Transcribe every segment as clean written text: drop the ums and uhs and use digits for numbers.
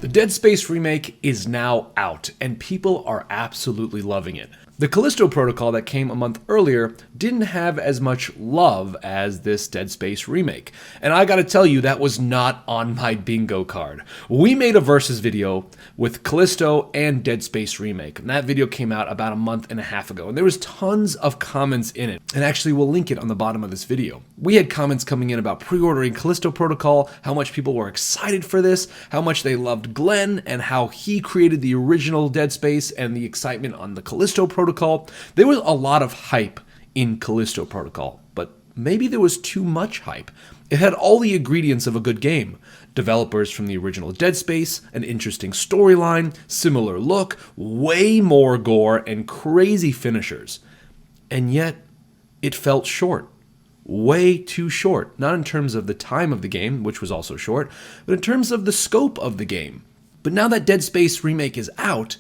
The Dead Space Remake is now out, and people are absolutely loving it. The Callisto Protocol that came a month earlier didn't have as much love as this Dead Space Remake, and I gotta tell you, that was not on my bingo card. We made a versus video with Callisto and Dead Space Remake, and that video came out about a month and a half ago, and there was tons of comments in it, and actually we'll link it on the bottom of this video. We had comments coming in about pre-ordering Callisto Protocol, how much people were excited for this, how much they loved Glenn, and how he created the original Dead Space, and the excitement on the Callisto Protocol. There was a lot of hype in Callisto Protocol, but maybe there was too much hype. It had all the ingredients of a good game. Developers from the original Dead Space, an interesting storyline, similar look, way more gore, and crazy finishers. And yet, it felt short. Way too short. Not in terms of the time of the game, which was also short, but in terms of the scope of the game. But now that Dead Space Remake is out,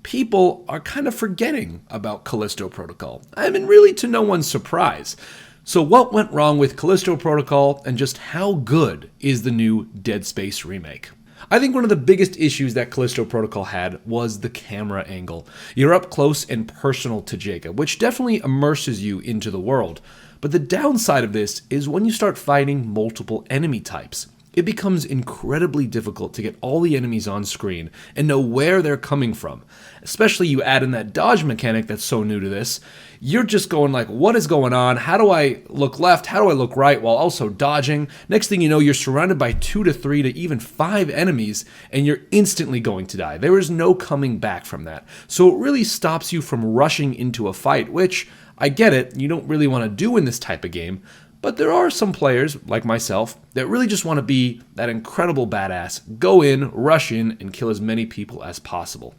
people are kind of forgetting about Callisto Protocol. I mean, really to no one's surprise. So what went wrong with Callisto Protocol, and just how good is the new Dead Space Remake? I think one of the biggest issues that Callisto Protocol had was the camera angle. You're up close and personal to Jacob, which definitely immerses you into the world. But the downside of this is when you start fighting multiple enemy types. It becomes incredibly difficult to get all the enemies on screen and know where they're coming from. Especially you add in that dodge mechanic that's so new to this. You're just going like, what is going on? How do I look left? How do I look right while also dodging? Next thing you know, you're surrounded by 2 to 3 to even 5 enemies, and you're instantly going to die. There is no coming back from that. So it really stops you from rushing into a fight, which, I get it, you don't really want to do in this type of game. But there are some players, like myself, that really just want to be that incredible badass, go in, rush in, and kill as many people as possible.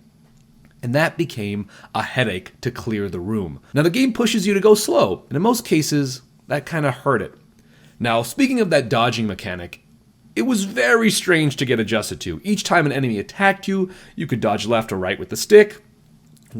And that became a headache to clear the room. Now the game pushes you to go slow, and in most cases, that kind of hurt it. Now, speaking of that dodging mechanic, it was very strange to get adjusted to. Each time an enemy attacked you, you could dodge left or right with the stick.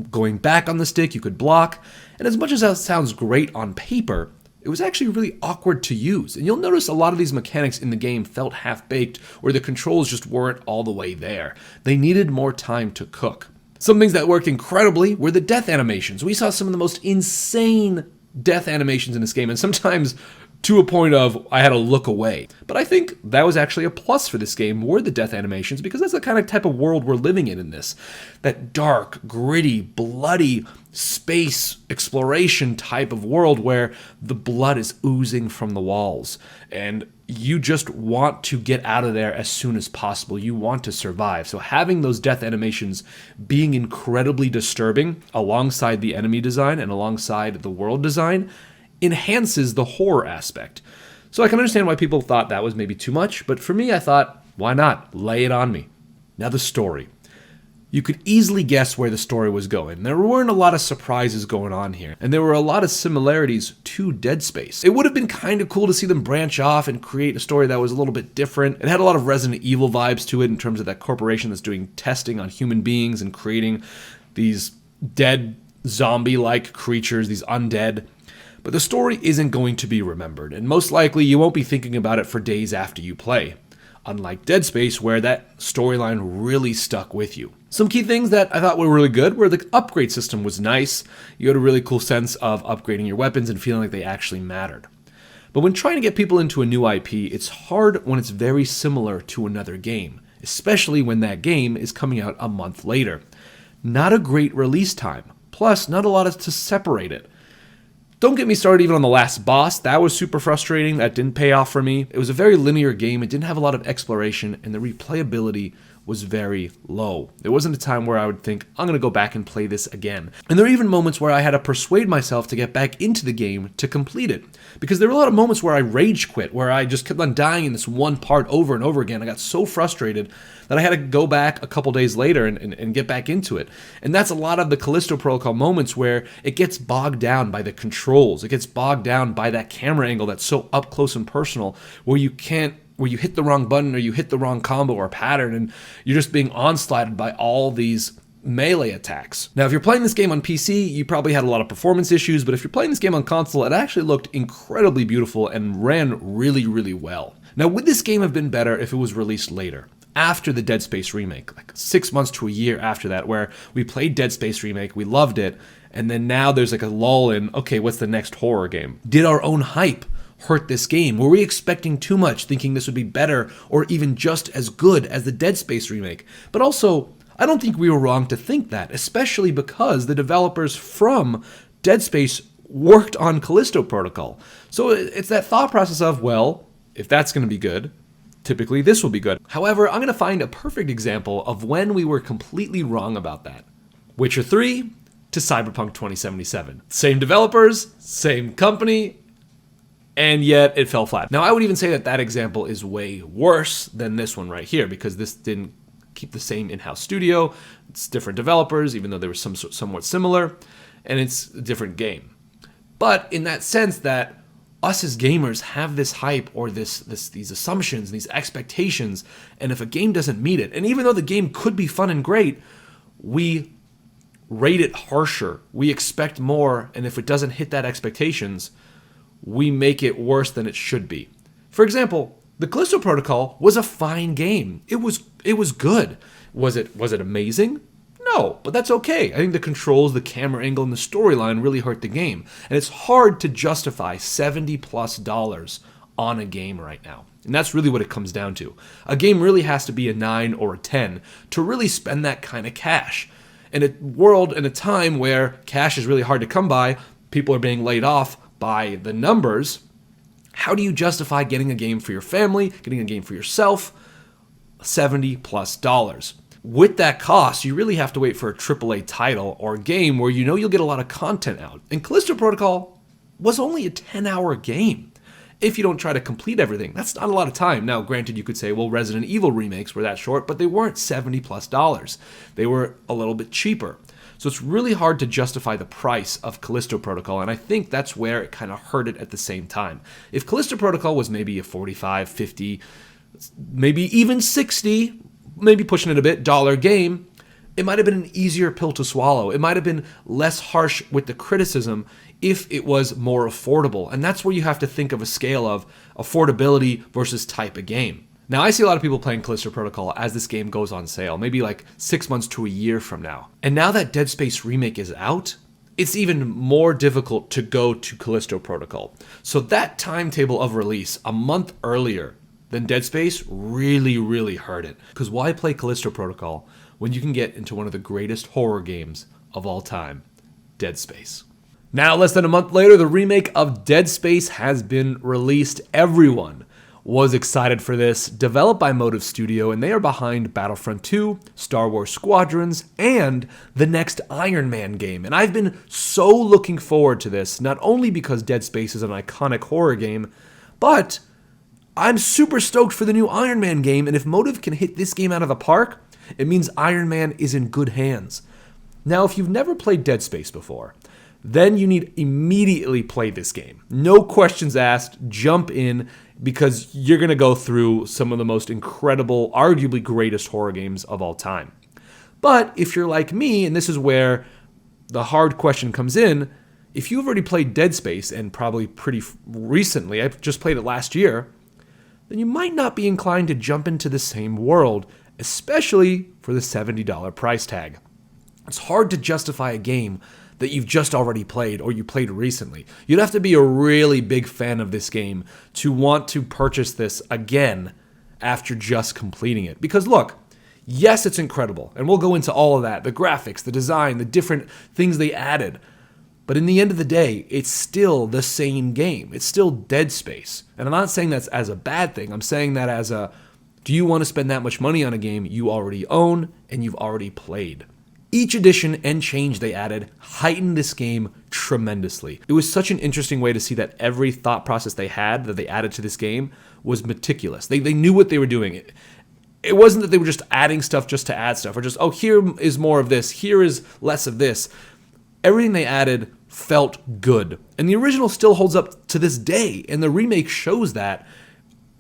Going back on the stick, you could block. And as much as that sounds great on paper, it was actually really awkward to use, and you'll notice a lot of these mechanics in the game felt half-baked, or the controls just weren't all the way there. They needed more time to cook. Some things that worked incredibly were the death animations. We saw some of the most insane death animations in this game, and sometimes to a point of I had to look away. But I think that was actually a plus for this game, were the death animations, because that's the kind of type of world we're living in this. That dark, gritty, bloody, space exploration type of world where the blood is oozing from the walls, and you just want to get out of there as soon as possible. You want to survive. So having those death animations being incredibly disturbing alongside the enemy design and alongside the world design enhances the horror aspect. So I can understand why people thought that was maybe too much, but for me, I thought, why not? Lay it on me. Now the story. You could easily guess where the story was going. There weren't a lot of surprises going on here, and there were a lot of similarities to Dead Space. It would have been kind of cool to see them branch off and create a story that was a little bit different. It had a lot of Resident Evil vibes to it in terms of that corporation that's doing testing on human beings and creating these dead zombie-like creatures, these undead. But the story isn't going to be remembered, and most likely you won't be thinking about it for days after you play. Unlike Dead Space, where that storyline really stuck with you. Some key things that I thought were really good were the upgrade system was nice. You had a really cool sense of upgrading your weapons and feeling like they actually mattered. But when trying to get people into a new IP, it's hard when it's very similar to another game, especially when that game is coming out a month later. Not a great release time, plus not a lot to separate it. Don't get me started even on the last boss. That was super frustrating. That didn't pay off for me. It was a very linear game. It didn't have a lot of exploration, and the replayability was very low. There wasn't a time where I would think, I'm going to go back and play this again. And there were even moments where I had to persuade myself to get back into the game to complete it. Because there were a lot of moments where I rage quit, where I just kept on dying in this one part over and over again. I got so frustrated that I had to go back a couple days later and get back into it. And that's a lot of the Callisto Protocol moments where it gets bogged down by the controls. It gets bogged down by that camera angle that's so up close and personal, where you hit the wrong button or you hit the wrong combo or pattern, and you're just being onslaughted by all these melee attacks. Now, if you're playing this game on PC, you probably had a lot of performance issues, but if you're playing this game on console, it actually looked incredibly beautiful and ran really, really well. Now, would this game have been better if it was released later? after the Dead Space remake, like 6 months to a year after that, where we played Dead Space Remake, we loved it, and then now there's like a lull in, okay, what's the next horror game? Did our own hype hurt this game? Were we expecting too much, thinking this would be better or even just as good as the Dead Space remake? But also, I don't think we were wrong to think that, especially because the developers from Dead Space worked on Callisto Protocol. So it's that thought process of, well, if that's going to be good, typically this will be good. However, I'm going to find a perfect example of when we were completely wrong about that. Witcher 3 to Cyberpunk 2077. Same developers, same company, and yet it fell flat. Now, I would even say that that example is way worse than this one right here, because this didn't keep the same in-house studio. It's different developers, even though they were somewhat similar, and it's a different game. But in that sense that us as gamers have this hype or these assumptions, these expectations, and if a game doesn't meet it, and even though the game could be fun and great, we rate it harsher. We expect more, and if it doesn't hit that expectations, we make it worse than it should be. For example, the Callisto Protocol was a fine game. It was good. Was it amazing? No, but that's okay. I think the controls, the camera angle, and the storyline really hurt the game. And it's hard to justify $70+ on a game right now. And that's really what it comes down to. A game really has to be a 9 or a 10 to really spend that kind of cash. In a world, in a time where cash is really hard to come by, people are being laid off by the numbers, how do you justify getting a game for your family, getting a game for yourself, $70+? With that cost, you really have to wait for a AAA title or a game where you know you'll get a lot of content out. And Callisto Protocol was only a 10-hour game. If you don't try to complete everything, that's not a lot of time. Now, granted, you could say, well, Resident Evil remakes were that short, but they weren't $70+. They were a little bit cheaper. So it's really hard to justify the price of Callisto Protocol, and I think that's where it kind of hurt it at the same time. If Callisto Protocol was maybe a $45, $50, maybe even $60, maybe pushing it a bit, dollar game, it might have been an easier pill to swallow. It might have been less harsh with the criticism if it was more affordable. And that's where you have to think of a scale of affordability versus type of game. Now, I see a lot of people playing Callisto Protocol as this game goes on sale, maybe like 6 months to a year from now. And now that Dead Space Remake is out, it's even more difficult to go to Callisto Protocol. So that timetable of release a month earlier than Dead Space really hurt it. Because why play Callisto Protocol when you can get into one of the greatest horror games of all time, Dead Space? Now, less than a month later, the remake of Dead Space has been released. Everyone was excited for this. Developed by Motive Studio, and they are behind Battlefront 2, Star Wars Squadrons, and the next Iron Man game. And I've been so looking forward to this, not only because Dead Space is an iconic horror game, but I'm super stoked for the new Iron Man game, and if Motive can hit this game out of the park, it means Iron Man is in good hands. Now, if you've never played Dead Space before, then you need immediately play this game. No questions asked, jump in, because you're going to go through some of the most incredible, arguably greatest horror games of all time. But if you're like me, and this is where the hard question comes in, if you've already played Dead Space, and probably pretty recently, I just played it last year, then you might not be inclined to jump into the same world, especially for the $70 price tag. It's hard to justify a game that you've just already played or you played recently. You'd have to be a really big fan of this game to want to purchase this again after just completing it. Because look, yes, it's incredible, and we'll go into all of that, the graphics, the design, the different things they added. But in the end of the day, it's still the same game. It's still Dead Space. And I'm not saying that's as a bad thing. I'm saying that as a, do you want to spend that much money on a game you already own and you've already played? Each addition and change they added heightened this game tremendously. It was such an interesting way to see that every thought process they had that they added to this game was meticulous. They knew what they were doing. It wasn't that they were just adding stuff just to add stuff, or just, oh, here is more of this, here is less of this. Everything they added felt good. And the original still holds up to this day, and the remake shows that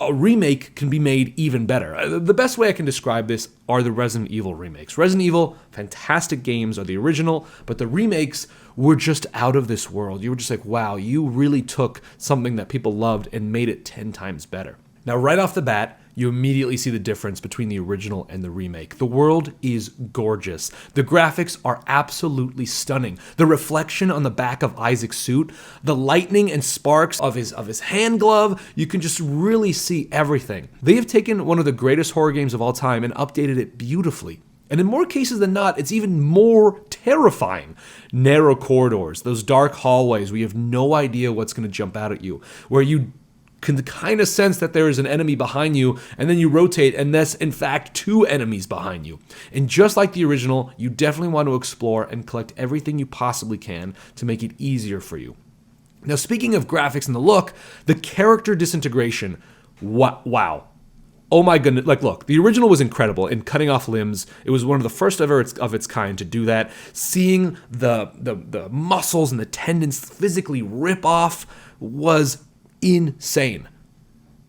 a remake can be made even better. The best way I can describe this are the Resident Evil remakes. Resident Evil, fantastic games, are the original, but the remakes were just out of this world. You were just like, wow, you really took something that people loved and made it 10 times better. Now, right off the bat, you immediately see the difference between the original and the remake. The world is gorgeous. The graphics are absolutely stunning. The reflection on the back of Isaac's suit, the lightning and sparks of his hand glove, you can just really see everything. They have taken one of the greatest horror games of all time and updated it beautifully. And in more cases than not, it's even more terrifying. Narrow corridors, those dark hallways where you have no idea what's going to jump out at you, where you can kind of sense that there is an enemy behind you, and then you rotate, and there's in fact 2 enemies behind you. And just like the original, you definitely want to explore and collect everything you possibly can to make it easier for you. Now, speaking of graphics and the look, the character disintegration, wow. Oh my goodness, like look, the original was incredible in cutting off limbs. It was one of the first ever of its kind to do that. Seeing the muscles and the tendons physically rip off was insane.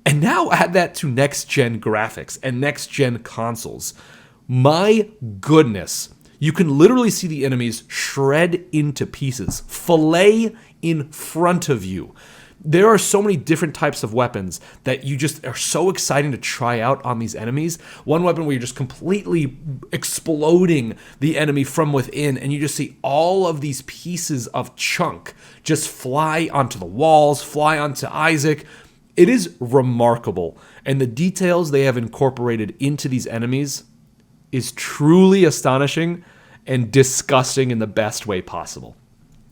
And now add that to next-gen graphics and next-gen consoles. My goodness, you can literally see the enemies shred into pieces, fillet in front of you. There are so many different types of weapons that you just are so exciting to try out on these enemies. One weapon where you're just completely exploding the enemy from within, and you just see all of these pieces of chunk just fly onto the walls, fly onto Isaac. It is remarkable, and the details they have incorporated into these enemies is truly astonishing and disgusting in the best way possible.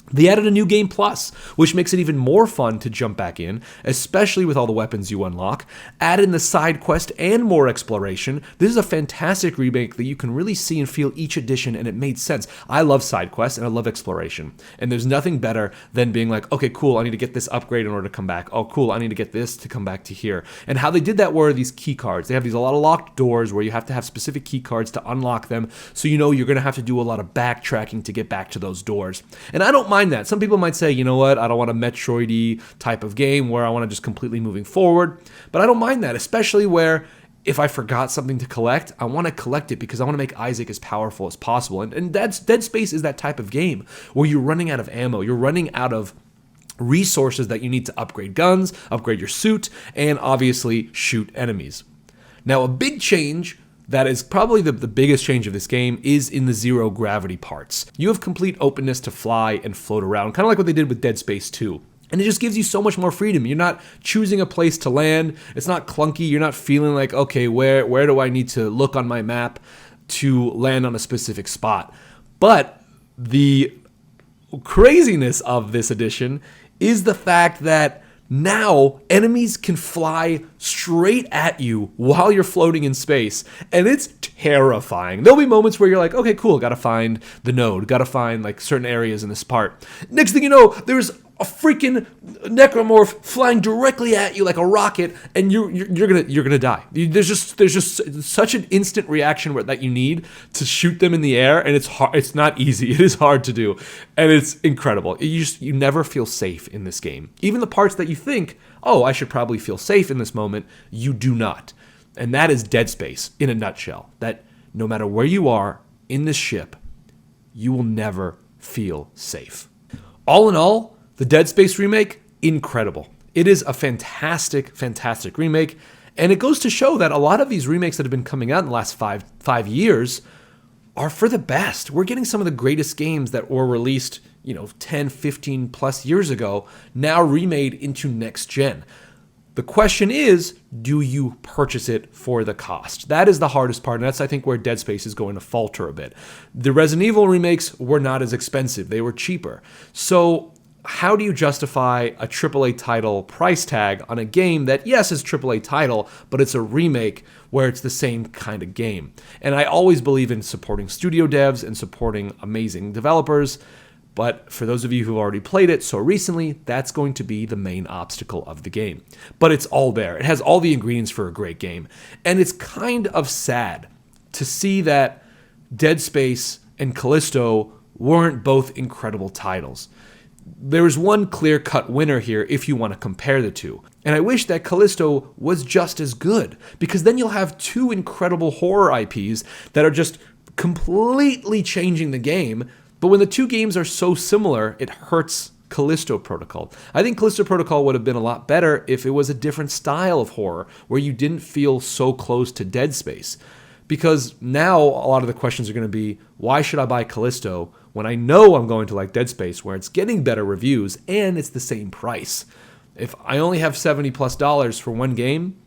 They added a new game plus, which makes it even more fun to jump back in, especially with all the weapons you unlock. Add in the side quest and more exploration. This is a fantastic remake that you can really see and feel each edition, and it made sense. I love side quests and I love exploration, and there's nothing better than being like, okay, cool, I need to get this upgrade in order to come back. Oh, cool, I need to get this to come back to here. And how they did that were these key cards. They have a lot of locked doors where you have to have specific key cards to unlock them, so you know you're going to have to do a lot of backtracking to get back to those doors. And I don't mind that. Some people might say, you know what, I don't want a Metroid-y type of game where I want to just completely moving forward, but I don't mind that, especially where if I forgot something to collect, I want to collect it because I want to make Isaac as powerful as possible. And Dead Space is that type of game where you're running out of ammo, you're running out of resources that you need to upgrade guns, upgrade your suit, and obviously shoot enemies. Now, a big change that is probably the biggest change of this game is in the zero gravity parts. You have complete openness to fly and float around, kind of like what they did with Dead Space 2. And it just gives you so much more freedom. You're not choosing a place to land. It's not clunky. You're not feeling like, okay, where do I need to look on my map to land on a specific spot? But the craziness of this edition is the fact that now enemies can fly straight at you while you're floating in space, and it's terrifying. There'll be moments where you're like, okay, cool, gotta find the node, gotta find like certain areas in this part. Next thing you know, there's a freaking necromorph flying directly at you like a rocket, and you're gonna die. There's just such an instant reaction that you need to shoot them in the air, and it's hard. It's not easy. It is hard to do, and it's incredible. You never feel safe in this game. Even the parts that you think, oh, I should probably feel safe in this moment, you do not. And that is Dead Space in a nutshell. That no matter where you are in this ship, you will never feel safe. All in all, the Dead Space remake, incredible. It is a fantastic, fantastic remake, and it goes to show that a lot of these remakes that have been coming out in the last five years are for the best. We're getting some of the greatest games that were released, 10, 15 plus years ago, now remade into next gen. The question is, do you purchase it for the cost? That is the hardest part, and that's, I think, where Dead Space is going to falter a bit. The Resident Evil remakes were not as expensive. They were cheaper. So how do you justify a AAA title price tag on a game that, yes, is AAA title, but it's a remake where it's the same kind of game? And I always believe in supporting studio devs and supporting amazing developers, but for those of you who've already played it so recently, that's going to be the main obstacle of the game. But it's all there. It has all the ingredients for a great game. And it's kind of sad to see that Dead Space and Callisto weren't both incredible titles. There's one clear-cut winner here if you want to compare the two. And I wish that Callisto was just as good, because then you'll have two incredible horror IPs that are just completely changing the game. But when the two games are so similar, it hurts Callisto Protocol. I think Callisto Protocol would have been a lot better if it was a different style of horror, where you didn't feel so close to Dead Space. Because now a lot of the questions are going to be, why should I buy Callisto when I know I'm going to like Dead Space, where it's getting better reviews and it's the same price? If I only have $70+ for one game,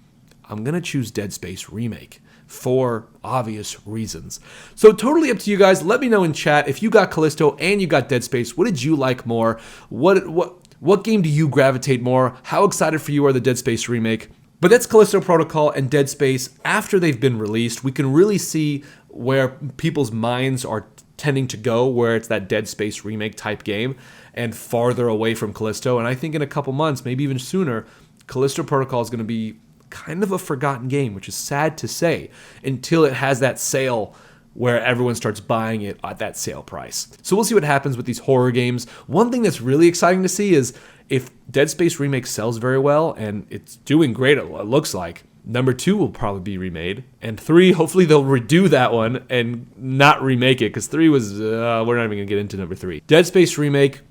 I'm going to choose Dead Space Remake for obvious reasons. So totally up to you guys. Let me know in chat if you got Callisto and you got Dead Space. What did you like more? What game do you gravitate more? How excited for you are the Dead Space Remake? But that's Callisto Protocol and Dead Space after they've been released. We can really see where people's minds are tending to go, where it's that Dead Space Remake type game and farther away from Callisto. And I think in a couple months, maybe even sooner, Callisto Protocol is going to be kind of a forgotten game, which is sad to say, until it has that sale where everyone starts buying it at that sale price. So we'll see what happens with these horror games. One thing that's really exciting to see is if Dead Space Remake sells very well, and it's doing great, it looks like, number 2 will probably be remade, and 3, hopefully they'll redo that one and not remake it, because 3 was, we're not even gonna get into number 3. Dead Space Remake,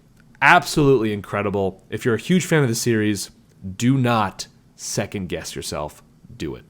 absolutely incredible. If you're a huge fan of the series, do not second guess yourself. Do it.